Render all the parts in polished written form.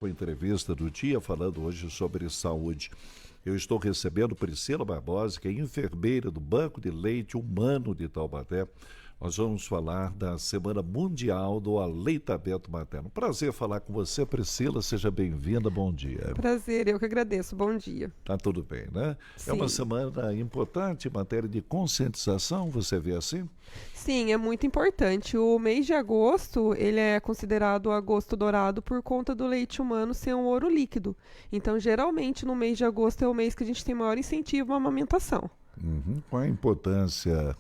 A entrevista do dia falando hoje sobre saúde. Eu estou recebendo Priscila Barbosa, que é enfermeira do Banco de Leite Humano de Taubaté. Nós vamos falar da Semana Mundial do Aleitamento Materno. Prazer falar com você, Priscila. Seja bem-vinda. Bom dia. Prazer, eu que agradeço. Bom dia. Tá tudo bem, né? Sim. É uma semana importante em matéria de conscientização, você vê assim? Sim, é muito importante. O mês de agosto, ele é considerado o agosto dourado por conta do leite humano ser um ouro líquido. Então, geralmente, no mês de agosto é o mês que a gente tem maior incentivo à amamentação. Qual a importância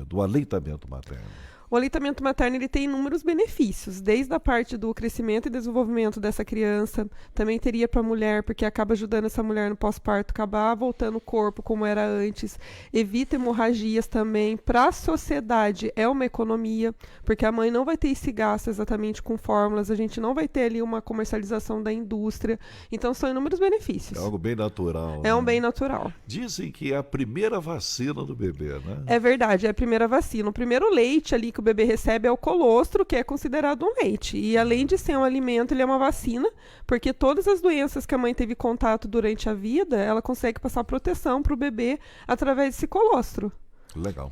do aleitamento materno? O aleitamento materno ele tem inúmeros benefícios, desde a parte do crescimento e desenvolvimento dessa criança, também teria para a mulher, porque acaba ajudando essa mulher no pós-parto, acabar voltando o corpo como era antes, evita hemorragias também, para a sociedade é uma economia, porque a mãe não vai ter esse gasto exatamente com fórmulas, a gente não vai ter ali uma comercialização da indústria, então são inúmeros benefícios. É algo bem natural. É um bem natural. Dizem que é a primeira vacina do bebê, né? É verdade, é a primeira vacina. O primeiro leite ali que o bebê recebe é o colostro, que é considerado um leite. E além de ser um alimento, ele é uma vacina, porque todas as doenças que a mãe teve contato durante a vida, ela consegue passar proteção para o bebê através desse colostro. Legal.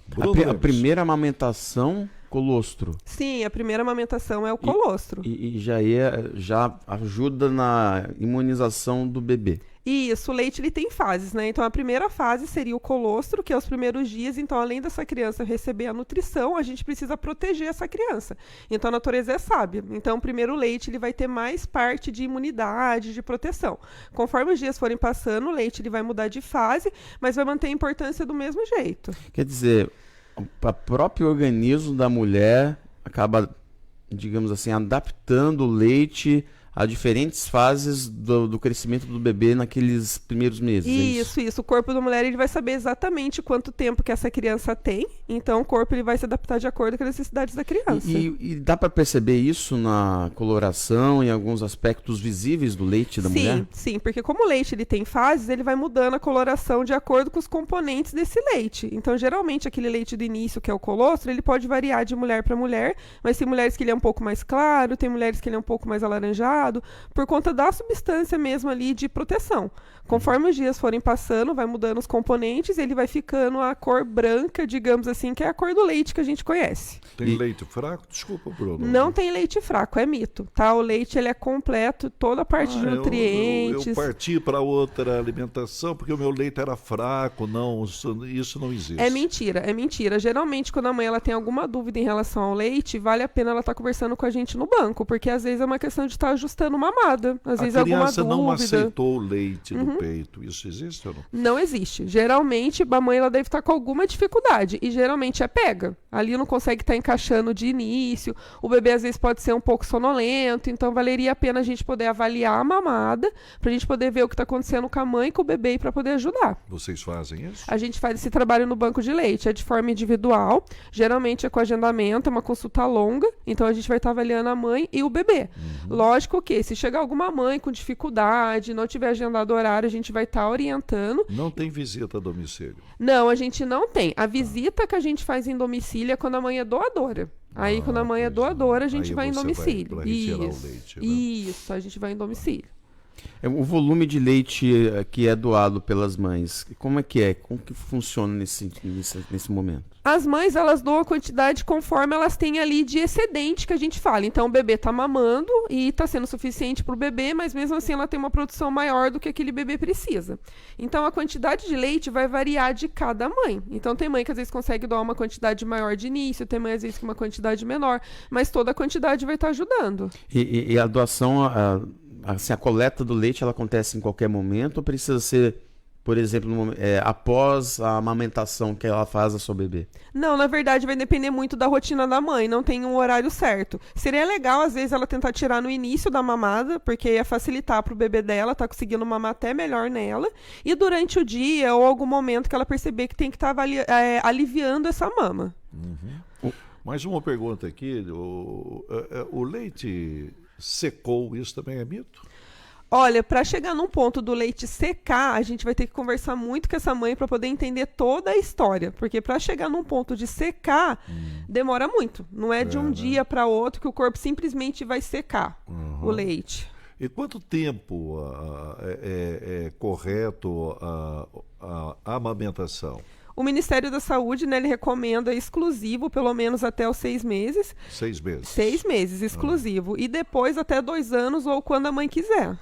A primeira amamentação, colostro. Sim, a primeira amamentação é o colostro. E já ajuda na imunização do bebê. Isso, o leite ele tem fases, né? Então a primeira fase seria o colostro, que é os primeiros dias. Então, além dessa criança receber a nutrição, a gente precisa proteger essa criança. Então a natureza é sábia. Então o primeiro leite ele vai ter mais parte de imunidade, de proteção. Conforme os dias forem passando, o leite ele vai mudar de fase, mas vai manter a importância do mesmo jeito. Quer dizer, o próprio organismo da mulher acaba, digamos assim, adaptando o leite a diferentes fases do crescimento do bebê naqueles primeiros meses. Isso. O corpo da mulher ele vai saber exatamente quanto tempo que essa criança tem. Então, o corpo ele vai se adaptar de acordo com as necessidades da criança. E dá para perceber isso na coloração, em alguns aspectos visíveis do leite da mulher? Sim, porque como o leite ele tem fases, ele vai mudando a coloração de acordo com os componentes desse leite. Então, geralmente, aquele leite do início, que é o colostro, ele pode variar de mulher para mulher, mas tem mulheres que ele é um pouco mais claro, tem mulheres que ele é um pouco mais alaranjado, por conta da substância mesmo ali de proteção. Conforme os dias forem passando, vai mudando os componentes, ele vai ficando a cor branca, digamos assim, que é a cor do leite que a gente conhece. Tem leite fraco? Desculpa, Bruno. Não tem leite fraco, é mito, tá? O leite ele é completo, toda a parte de nutrientes. Eu parti para outra alimentação porque o meu leite era fraco, não, isso não existe. É mentira. Geralmente, quando a mãe ela tem alguma dúvida em relação ao leite, vale a pena ela estar conversando com a gente no banco, porque às vezes é uma questão de estar ajustando mamada. Às vezes alguma dúvida. A criança não aceitou o leite do peito. Isso existe ou não? Não existe. Geralmente, a mãe ela deve estar com alguma dificuldade. E geralmente é pega. Ali não consegue estar encaixando de início. O bebê às vezes pode ser um pouco sonolento. Então, valeria a pena a gente poder avaliar a mamada, para a gente poder ver o que está acontecendo com a mãe e com o bebê e para poder ajudar. Vocês fazem isso? A gente faz esse trabalho no banco de leite. É de forma individual. Geralmente é com agendamento, é uma consulta longa. Então, a gente vai estar avaliando a mãe e o bebê. Lógico que se chegar alguma mãe com dificuldade, não tiver agendado horário, a gente vai estar orientando. Não tem visita a domicílio? Não, a gente não tem. A visita que a gente faz em domicílio é quando a mãe é doadora. Aí, quando a mãe é doadora, a gente vai em domicílio. Vai retirar o leite, né? Isso, a gente vai em domicílio. O volume de leite que é doado pelas mães, como é que é? Como que funciona nesse momento? As mães, elas doam a quantidade conforme elas têm ali de excedente que a gente fala. Então, o bebê está mamando e está sendo suficiente para o bebê, mas mesmo assim ela tem uma produção maior do que aquele bebê precisa. Então, a quantidade de leite vai variar de cada mãe. Então, tem mãe que às vezes consegue doar uma quantidade maior de início, tem mãe às vezes com uma quantidade menor, mas toda a quantidade vai estar ajudando. E a doação, assim, a coleta do leite, ela acontece em qualquer momento ou precisa ser, por exemplo, após a amamentação que ela faz a sua bebê? Não, na verdade vai depender muito da rotina da mãe, não tem um horário certo. Seria legal, às vezes, ela tentar tirar no início da mamada, porque ia facilitar para o bebê dela, tá conseguindo mamar até melhor nela, e durante o dia ou algum momento que ela perceber que tem que estar aliviando essa mama. Mais uma pergunta aqui, o leite secou, isso também é mito? Olha, para chegar num ponto do leite secar, a gente vai ter que conversar muito com essa mãe para poder entender toda a história, porque para chegar num ponto de secar, demora muito. Não é de um dia para outro que o corpo simplesmente vai secar o leite. E quanto tempo é correto a amamentação? O Ministério da Saúde, né, ele recomenda exclusivo, pelo menos até os 6 meses. 6 meses. 6 meses, exclusivo. E depois até 2 anos ou quando a mãe quiser.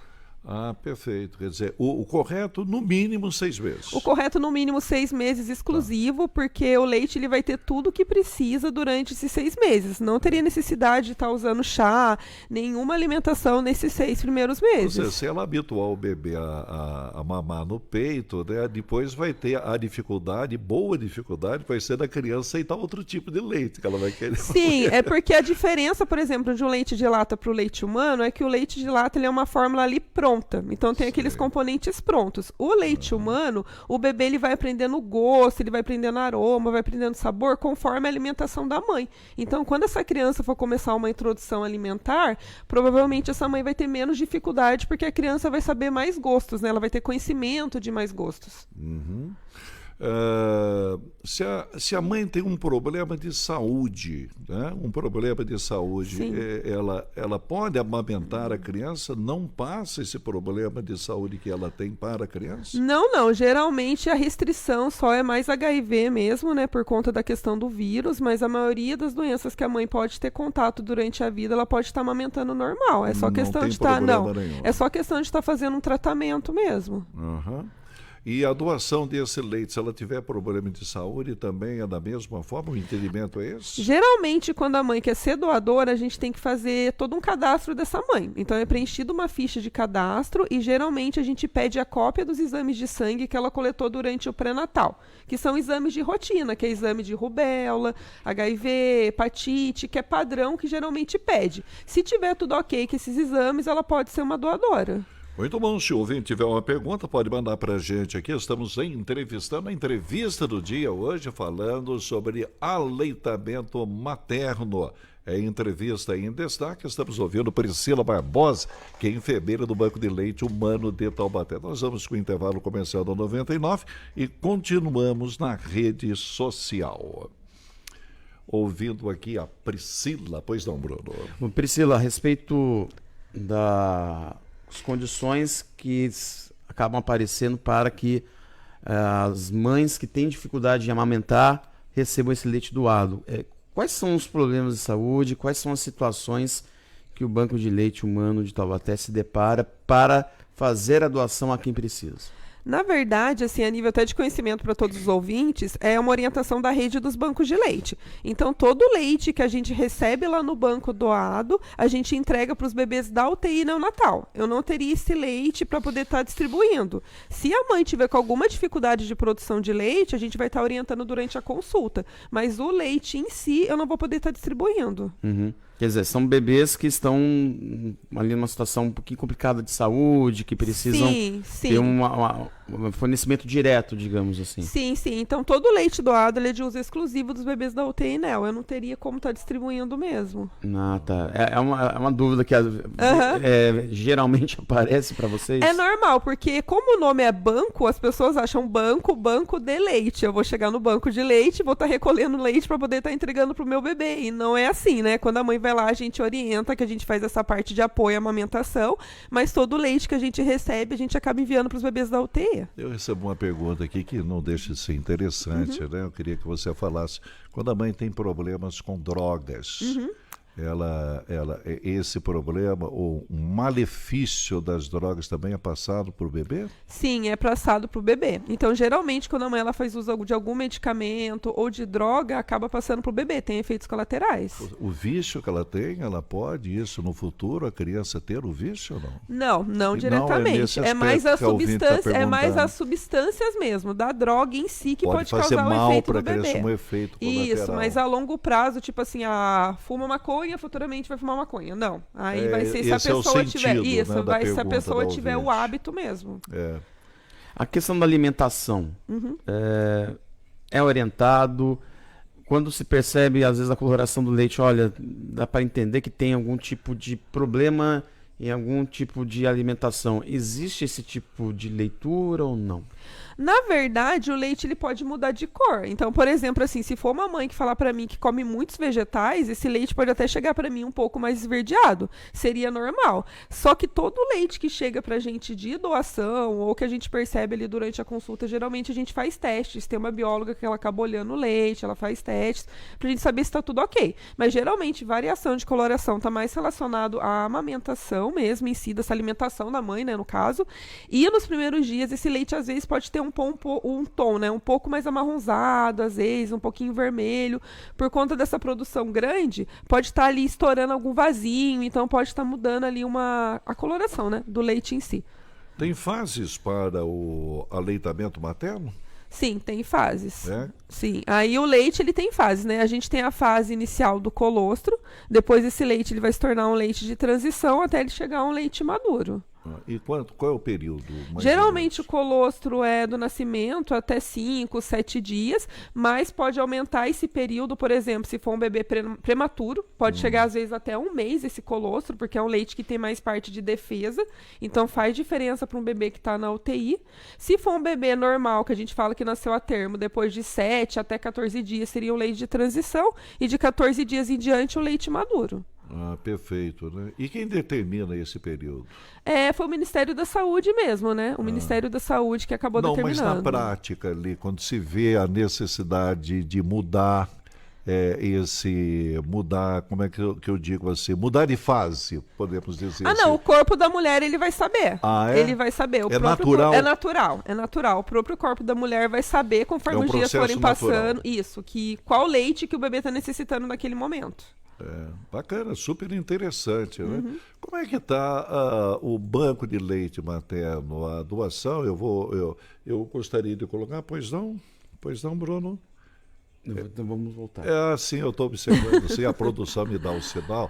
Ah, perfeito. Quer dizer, o correto, no mínimo 6 meses. O correto, no mínimo, 6 meses exclusivo, porque o leite ele vai ter tudo o que precisa durante esses 6 meses. Não teria necessidade de estar usando chá, nenhuma alimentação nesses 6 primeiros meses. Ou seja, se ela habituar o bebê a mamar no peito, né, depois vai ter a dificuldade, boa dificuldade, vai ser da criança aceitar outro tipo de leite que ela vai querer. Sim, é porque a diferença, por exemplo, de um leite de lata para o leite humano é que o leite de lata ele é uma fórmula ali pronta. Então tem aqueles componentes prontos. O leite humano, o bebê ele vai aprendendo o gosto, ele vai aprendendo aroma, vai aprendendo sabor conforme a alimentação da mãe. Então quando essa criança for começar uma introdução alimentar, provavelmente essa mãe vai ter menos dificuldade porque a criança vai saber mais gostos, né? Ela vai ter conhecimento de mais gostos. Se a mãe tem um problema de saúde, né? Um problema de saúde, ela pode amamentar a criança? Não passa esse problema de saúde que ela tem para a criança? Não. Geralmente a restrição só é mais HIV mesmo, né? Por conta da questão do vírus, mas a maioria das doenças que a mãe pode ter contato durante a vida, ela pode estar amamentando normal. É só questão de estar. É só questão de estar fazendo um tratamento mesmo. E a doação desse leite, se ela tiver problema de saúde, também é da mesma forma? O entendimento é esse? Geralmente, quando a mãe quer ser doadora, a gente tem que fazer todo um cadastro dessa mãe. Então, é preenchida uma ficha de cadastro e, geralmente, a gente pede a cópia dos exames de sangue que ela coletou durante o pré-natal, que são exames de rotina, que é exame de rubéola, HIV, hepatite, que é padrão que geralmente pede. Se tiver tudo ok com esses exames, ela pode ser uma doadora. Muito bom, se o ouvinte tiver uma pergunta, pode mandar para a gente aqui. Estamos entrevistando a entrevista do dia hoje, falando sobre aleitamento materno. É entrevista em destaque, estamos ouvindo Priscila Barbosa, que é enfermeira do Banco de Leite Humano de Taubaté. Nós vamos com o intervalo comercial da 99 e continuamos na rede social. Ouvindo aqui a Priscila. Pois não, Bruno? Priscila, a respeito das condições que acabam aparecendo para que as mães que têm dificuldade de amamentar recebam esse leite doado. Quais são os problemas de saúde, quais são as situações que o Banco de Leite Humano de Taubaté se depara para fazer a doação a quem precisa? Na verdade, assim, a nível até de conhecimento para todos os ouvintes, é uma orientação da rede dos bancos de leite. Então, todo o leite que a gente recebe lá no banco doado, a gente entrega para os bebês da UTI neonatal. Eu não teria esse leite para poder estar distribuindo. Se a mãe tiver com alguma dificuldade de produção de leite, a gente vai estar orientando durante a consulta. Mas o leite em si, eu não vou poder estar distribuindo. Quer dizer, são bebês que estão ali numa situação um pouquinho complicada de saúde, que precisam ter um fornecimento direto, digamos assim. Sim. Então, todo o leite doado ele é de uso exclusivo dos bebês da UTI NEL. Eu não teria como estar distribuindo mesmo. Ah, tá. É uma dúvida que geralmente aparece para vocês? É normal, porque como o nome é banco, as pessoas acham banco de leite. Eu vou chegar no banco de leite, vou estar recolhendo leite para poder estar entregando para o meu bebê. E não é assim, né? Quando a mãe vai lá, a gente orienta, que a gente faz essa parte de apoio à amamentação, mas todo o leite que a gente recebe, a gente acaba enviando para os bebês da UTI. Eu recebo uma pergunta aqui que não deixa de ser interessante, né? Eu queria que você falasse, quando a mãe tem problemas com drogas, esse problema, ou um malefício das drogas também é passado para o bebê? Sim, é passado para o bebê. Então, geralmente, quando a mãe ela faz uso de algum medicamento ou de droga, acaba passando para o bebê, tem efeitos colaterais. O vício que ela tem, ela pode, isso no futuro, a criança ter o vício ou não? Não diretamente. É mais a substância, as substâncias mesmo, da droga em si que pode causar o efeito no bebê. Um efeito colateral. Isso, mas a longo prazo, tipo assim, fuma maconha, futuramente vai fumar maconha. Não. Aí vai ser se a pessoa tiver. Isso, né, vai se a pessoa tiver o hábito mesmo. A questão da alimentação é orientado. Quando se percebe, às vezes, a coloração do leite, olha, dá para entender que tem algum tipo de problema em algum tipo de alimentação, existe esse tipo de leitura ou não? Na verdade, o leite ele pode mudar de cor. Então, por exemplo, assim, se for uma mãe que falar para mim que come muitos vegetais, esse leite pode até chegar para mim um pouco mais esverdeado. Seria normal. Só que todo leite que chega pra gente de doação ou que a gente percebe ali durante a consulta, geralmente a gente faz testes. Tem uma bióloga que ela acaba olhando o leite, ela faz testes pra gente saber se tá tudo ok. Mas geralmente variação de coloração tá mais relacionado à amamentação mesmo em si, dessa alimentação da mãe, né, no caso. E nos primeiros dias esse leite às vezes pode ter um tom, né, um pouco mais amarronzado, às vezes, um pouquinho vermelho. Por conta dessa produção grande, pode estar ali estourando algum vasinho, então pode estar mudando ali a coloração, né, do leite em si. Tem fases para o aleitamento materno? Sim, tem fases. É? Sim. Aí o leite ele tem fases, né? A gente tem a fase inicial do colostro, depois esse leite ele vai se tornar um leite de transição até ele chegar a um leite maduro. E qual é o período? Geralmente o colostro é do nascimento até 5, 7 dias, mas pode aumentar esse período, por exemplo, se for um bebê prematuro, pode chegar às vezes até 1 mês esse colostro, porque é um leite que tem mais parte de defesa, então faz diferença para um bebê que está na UTI. Se for um bebê normal, que a gente fala que nasceu a termo, depois de 7 até 14 dias seria o leite de transição, e de 14 dias em diante o leite maduro. Ah, perfeito, né? E quem determina esse período? Foi o Ministério da Saúde mesmo, né? O Ministério da Saúde que acabou Não, mas determinando. na prática ali, quando se vê a necessidade de mudar como é que eu digo assim, mudar de fase, podemos dizer assim. Não, o corpo da mulher ele vai saber. Ah, é? Ele vai saber. É natural? É natural. O próprio corpo da mulher vai saber conforme os dias forem processo passando. natural. Isso, qual leite que o bebê está necessitando naquele momento. Bacana, super interessante, né? Como é que está o banco de leite materno, a doação? Eu gostaria de colocar, pois não, Bruno? Então vamos voltar. Assim, eu estou observando, se a produção me dá o sinal.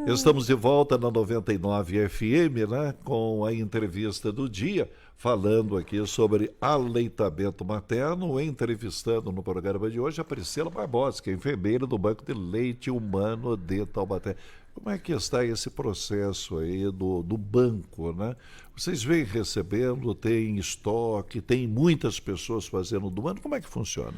Estamos de volta na 99 FM, né, com a entrevista do dia, falando aqui sobre aleitamento materno, entrevistando no programa de hoje a Priscila Barbosa, que é enfermeira do Banco de Leite Humano de Taubaté. Como é que está esse processo aí do banco, né? Vocês vêm recebendo, tem estoque, tem muitas pessoas fazendo doando, como é que funciona?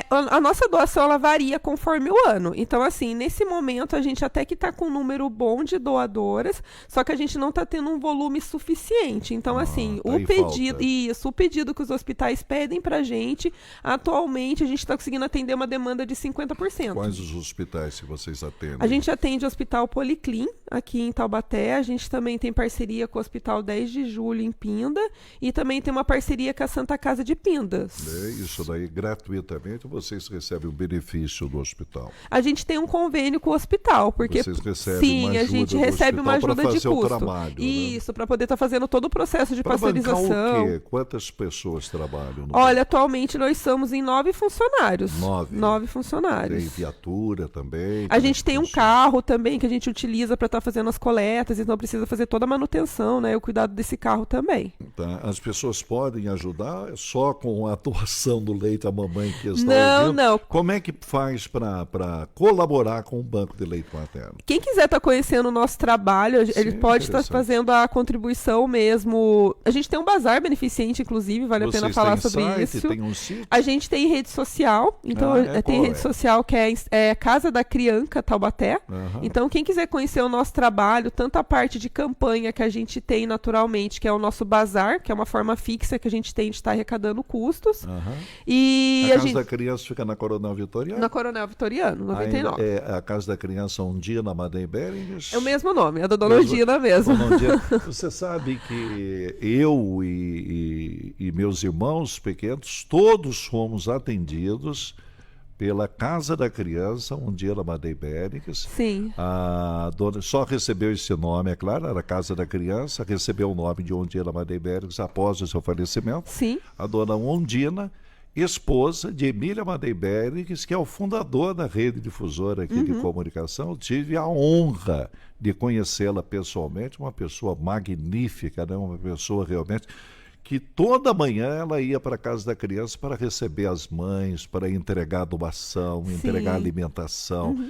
A nossa doação ela varia conforme o ano. Então, assim, nesse momento a gente até que está com um número bom de doadoras, só que a gente não está tendo um volume suficiente. Então, assim, tá o aí pedido, falta. o pedido que os hospitais pedem para a gente, atualmente a gente está conseguindo atender uma demanda de 50%. Quais os hospitais que vocês atendem? A gente atende o Hospital Policlin, aqui em Taubaté. A gente também tem parceria com o Hospital 10 de Julho, em Pinda. E também tem uma parceria com a Santa Casa de Pindas. Isso daí, gratuitamente, vocês recebem o benefício do hospital. A gente tem um convênio com o hospital, porque vocês recebem sim, uma a ajuda gente do recebe uma hospital ajuda para de fazer o custo. trabalho, né? Isso, para poder estar fazendo todo o processo de Para bancar pasteurização. o quê? Quantas pessoas trabalham no Olha, atualmente nós somos em 9 funcionários. 9 funcionários. Tem viatura também? A gente tem um carro também que a gente utiliza para estar fazendo as coletas, então precisa fazer toda a manutenção, né? O cuidado desse carro também. Tá. As pessoas podem ajudar só com a doação do leite à mamãe que está Não, ouvindo? não. Como é que faz para colaborar com o Banco de Leite Materno? Quem quiser estar conhecendo o nosso trabalho, ele pode estar interessante. fazendo a contribuição mesmo. A gente tem um bazar beneficente, inclusive, vale a pena Vocês falar têm sobre site, isso. tem um sítio? A gente tem rede social, então tem qual rede é? social que é Casa da Criança Taubaté. Aham. Então, quem quiser conhecer o nosso trabalho, tanto a parte de campanha que a gente tem naturalmente, que é o nosso bazar, que é uma forma fixa que a gente tem de estar arrecadando custos. Aham. E A Casa gente da Criança fica na Coronel Vitoriano? na Coronel Vitoriano, 99. A Casa da Criança um dia na Madem Beringas? É o mesmo nome, é da Dona Mesmo- Ondina mesmo. Bom dia. Você sabe que eu e meus irmãos pequenos, todos fomos atendidos pela Casa da Criança, um dia na Madem Beringas. Sim. A dona só recebeu esse nome, é claro, era a Casa da Criança, recebeu o nome de Ondina Madem Beringas após o seu falecimento. Sim. A dona Ondina, esposa de Emília Madem Beringas, que é o fundador da rede difusora aqui de comunicação. Eu tive a honra de conhecê-la pessoalmente, uma pessoa magnífica, né? Uma pessoa realmente que toda manhã ela ia para a Casa da Criança para receber as mães, para entregar doação, entregar alimentação.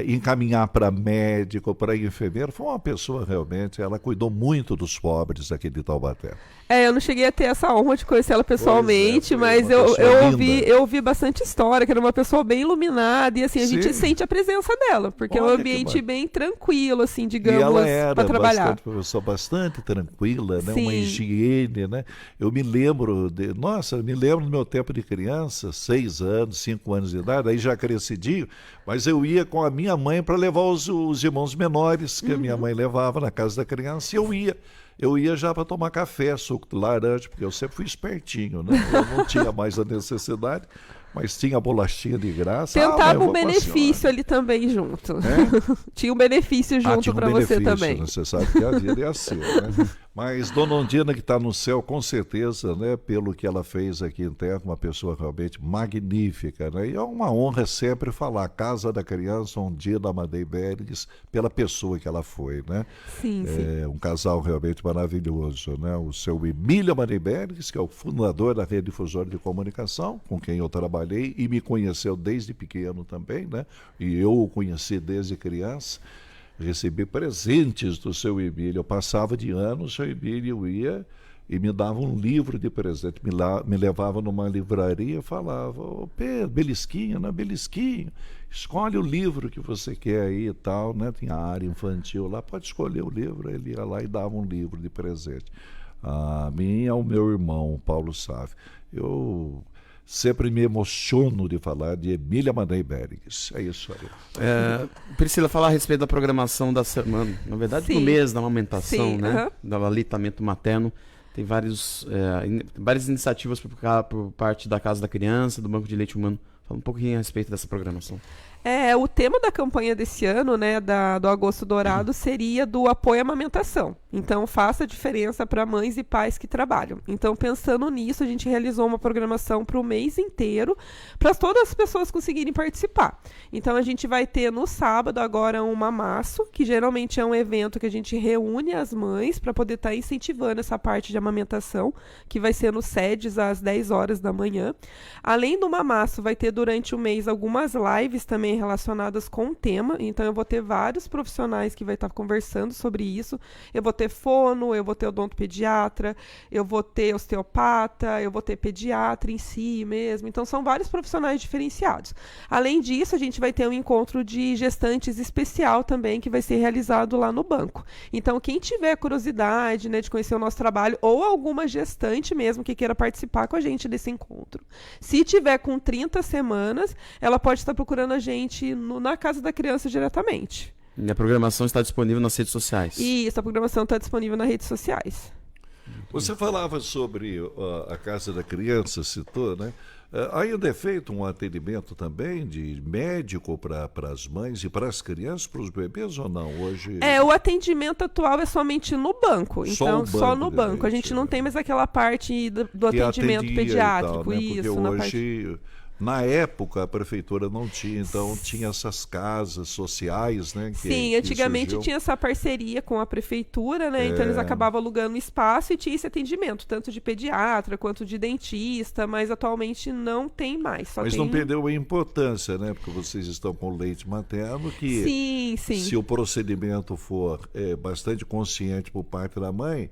encaminhar para médico, para enfermeiro. Foi uma pessoa realmente, ela cuidou muito dos pobres aqui de Taubaté. Eu não cheguei a ter essa honra de conhecer ela pessoalmente, foi mas uma eu pessoa ouvi bastante história, que era uma pessoa bem iluminada, e assim, a gente Sim. sente a presença dela, porque é um Olha que ambiente ba- bem tranquilo, assim, E digamos, ela era para trabalhar. bastante, professor, bastante tranquila, né? Sim. Uma higiene, né? Eu me lembro do meu tempo de criança, 6 anos, 5 anos de idade, aí já crescidinho, mas eu ia com a minha mãe para levar os irmãos menores, que a minha mãe levava na casa da criança, e eu ia já para tomar café, suco de laranja, porque eu sempre fui espertinho, né? Eu não tinha mais a necessidade, mas tinha a bolachinha de graça. Mãe, Tentava eu um vou com a benefício senhora. ali também junto. É? Tinha um benefício junto Tinha um para você benefício, também. né? Você sabe que a vida é assim, né? Mas Dona Ondina, que está no céu, com certeza, né, pelo que ela fez aqui em Terra, uma pessoa realmente magnífica, né? E é uma honra sempre falar Casa da Criança Ondina Amadei Berges, pela pessoa que ela foi, né? Sim, sim. É um casal realmente maravilhoso, né? O seu Emílio Amadei Berges, que é o fundador da Rede Difusora de Comunicação, com quem eu trabalhei e me conheceu desde pequeno também, né? E eu o conheci desde criança. Recebi presentes do seu Emílio. Eu passava de ano, o seu Emílio ia e me dava um livro de presente. Me levava numa livraria e falava: ô Pedro, Belisquinho, né? Belisquinho, escolhe o livro que você quer aí e tal, né? Tinha a área infantil lá, pode escolher o livro. Ele ia lá e dava um livro de presente. A mim e ao meu irmão, Paulo Saf. Eu sempre me emociono de falar de Emília Amadei Berges. É isso aí. Priscila, falar a respeito da programação da semana, na verdade, Sim. no mês da amamentação, Sim, né? aham. Do aleitamento materno. Tem várias iniciativas por parte da Casa da Criança, do Banco de Leite Humano. Fala um pouquinho a respeito dessa programação. O tema da campanha desse ano, né, do Agosto Dourado, seria do apoio à amamentação. Então, faça a diferença para mães e pais que trabalham. Então, pensando nisso, a gente realizou uma programação para o mês inteiro, para todas as pessoas conseguirem participar. Então, a gente vai ter no sábado agora um mamaço, que geralmente é um evento que a gente reúne as mães para poder estar incentivando essa parte de amamentação, que vai ser no SEDES às 10 horas da manhã. Além do mamaço, vai ter durante o mês algumas lives também relacionadas com o tema. Então, eu vou ter vários profissionais que vai estar conversando sobre isso. Eu vou ter fono, eu vou ter odontopediatra, eu vou ter osteopata, eu vou ter pediatra em si mesmo. Então, são vários profissionais diferenciados. Além disso, a gente vai ter um encontro de gestantes especial também, que vai ser realizado lá no banco. Então, quem tiver curiosidade, né, de conhecer o nosso trabalho, ou alguma gestante mesmo que queira participar com a gente desse encontro, se tiver com 30 semanas, ela pode estar procurando a gente na Casa da Criança diretamente. E a programação está disponível nas redes sociais. Isso, a programação está disponível nas redes sociais. Você falava sobre a Casa da Criança, citou, né? Ainda é feito um atendimento também de médico para as mães e para as crianças, para os bebês ou não? Hoje O atendimento atual é somente no banco. Então, só no banco. A gente não tem mais aquela parte do que atendimento atendia pediátrico. e tal, né? Porque Isso, na parte... hoje, na época, a prefeitura não tinha, então tinha essas casas sociais, né? Sim, que antigamente surgiu. tinha essa parceria com a prefeitura, né? Então eles acabavam alugando espaço e tinha esse atendimento, tanto de pediatra quanto de dentista, mas atualmente não tem mais. Mas tem... não perdeu a importância, né? Porque vocês estão com leite materno, que Sim. se o procedimento for bastante consciente por parte da mãe,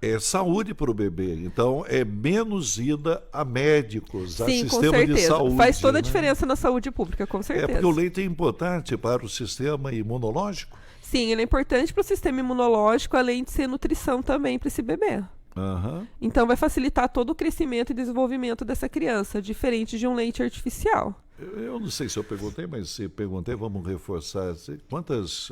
é saúde para o bebê. Então, é menos ida a médicos, a Sim, com sistema de certeza. saúde. Faz toda a né? diferença na saúde pública, com certeza. Porque o leite é importante para o sistema imunológico. Sim, ele é importante para o sistema imunológico, além de ser nutrição também para esse bebê. Aham. Então vai facilitar todo o crescimento e desenvolvimento dessa criança, diferente de um leite artificial. Eu não sei se eu perguntei, mas se perguntei, vamos reforçar. Quantos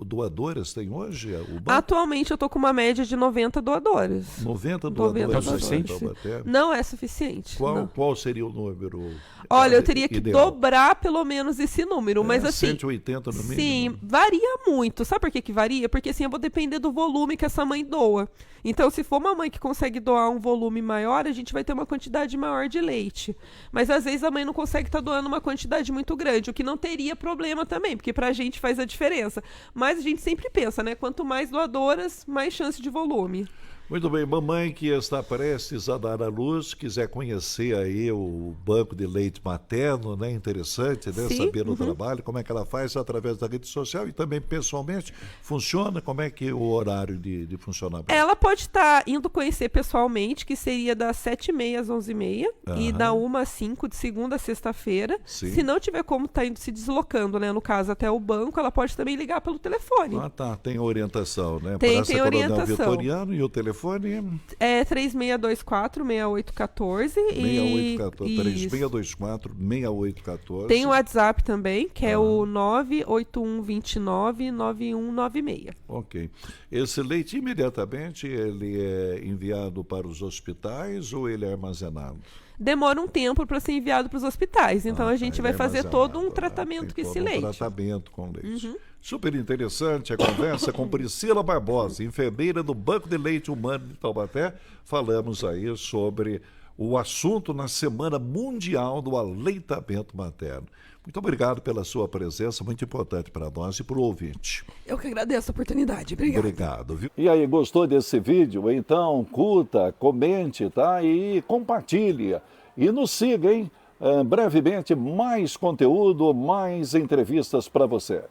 doadoras tem hoje o banco? Atualmente eu estou com uma média de 90 doadores. 90 90 doadores? suficiente? Não é suficiente. não. Qual seria o número? Olha, eu teria que ideal? dobrar pelo menos esse número, mas assim... 180 no mínimo? Sim, varia muito. Sabe por que varia? Porque assim, eu vou depender do volume que essa mãe doa. Então, se for uma mãe que consegue doar um volume maior, a gente vai ter uma quantidade maior de leite. Mas às vezes a mãe não consegue estar doando uma quantidade muito grande, o que não teria problema também, porque pra gente faz a diferença. Mas a gente sempre pensa, né? Quanto mais doadoras, mais chance de volume. Muito bem, mamãe que está prestes a dar à luz, quiser conhecer aí o banco de leite materno, né? Interessante, né? Sim, Saber o trabalho, como é que ela faz através da rede social e também pessoalmente. Funciona? Como é que é o horário de funcionar? Ela pode estar indo conhecer pessoalmente, que seria das 7h30 às 11h30 e da 1 às 5 de segunda a sexta-feira. Sim. Se não tiver como estar indo se deslocando, né, no caso até o banco, ela pode também ligar pelo telefone. Ah, tá. Tem orientação, né? Tem Praça Coronel orientação. Vitoriano e o telefone? É 3624-6814 e... 3624-6814. Tem o WhatsApp também, que é o 98129-9196. Ok. Esse leite, imediatamente, ele é enviado para os hospitais ou ele é armazenado? Demora um tempo para ser enviado para os hospitais, então a gente ele vai é fazer todo um armazenado, né? tratamento Tem com esse todo um leite. tratamento com leite. Super interessante a conversa com Priscila Barbosa, enfermeira do Banco de Leite Humano de Taubaté. Falamos aí sobre o assunto na Semana Mundial do Aleitamento Materno. Muito obrigado pela sua presença, muito importante para nós e para o ouvinte. Eu que agradeço a oportunidade. Obrigada. Obrigado. Viu? E aí, gostou desse vídeo? Então, curta, comente, tá? E compartilhe. E nos siga, hein? Brevemente, mais conteúdo, mais entrevistas para você.